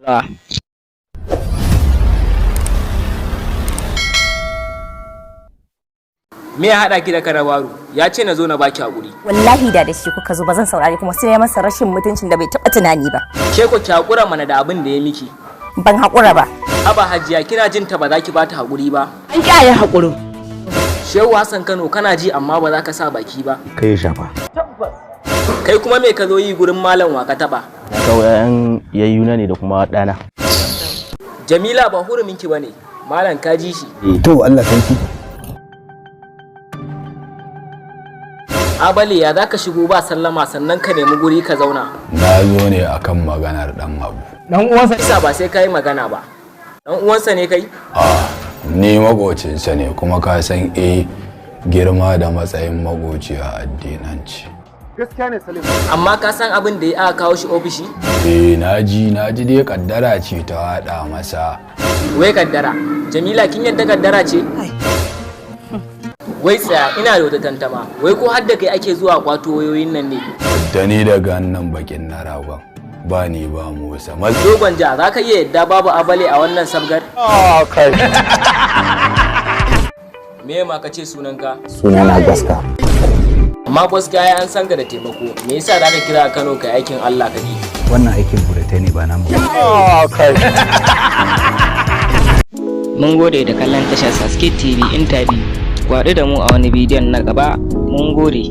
Me ya haɗa ki da Karabaru? Ya ce na zo na baki hakuri. Wallahi da shi kuka zo ba zan saurari kuma sai ya masa rashin mutuncin da bai taɓa tunani ba. Ke ku ki hakura mana da abin da ya miki. Ban haƙura ba. Haba Hajiya kina jin ta ba za ki bata hakuri ba. An ƙyaye haƙurin. Shehu Hassan Kano kana ji amma ba za ka sa baki ba. Kai shafa. Kai kuma me ka zo yi gurin malam wa ka taɓa? Kawai ƴan yayyuna ne da kuma ɗana. Jamila ba huruminki bane. Malam ka ji shi. To Allah sarki. Abale ya zaka shigo ba sallama sannan ka nemi guri ka zauna. Na zo ne akan maganar dan Abu. Dan uwansa isa ba sai kai magana ba. Dan uwansa ne kai? Ni makocinsa ne kuma ka san girma da matsayin makoci a addinanci. Gaskiya ne Salim. Amma ka san abin da ya aka kawo shi ofishi? Naji dai kaddara ce ta hada masa. Wai kaddara? Jamila kin yadda kaddara ce? Wai tsaya ina da wata tantama. Wai ko har da kai ake zuwa kwato wayoyin nan ne? Da ni daga nan bakin na ragon. Ba ni ba Musa. Dogon ja za ka iya yadda babu Abale a wannan sabgar? Kai. Me ma ka ce sunanka? Sunana Gaska. Amma gaskiya an san ka da taimako. Me yasa za ka kira Kano kai aikin Allah ka yi? Wannan aikin buratai ne ba namu. Kai. Mun gode da kallon tashar Saske TV Interview. Ku haɗu da mu a wani bidiyon na gaba. Mun gode.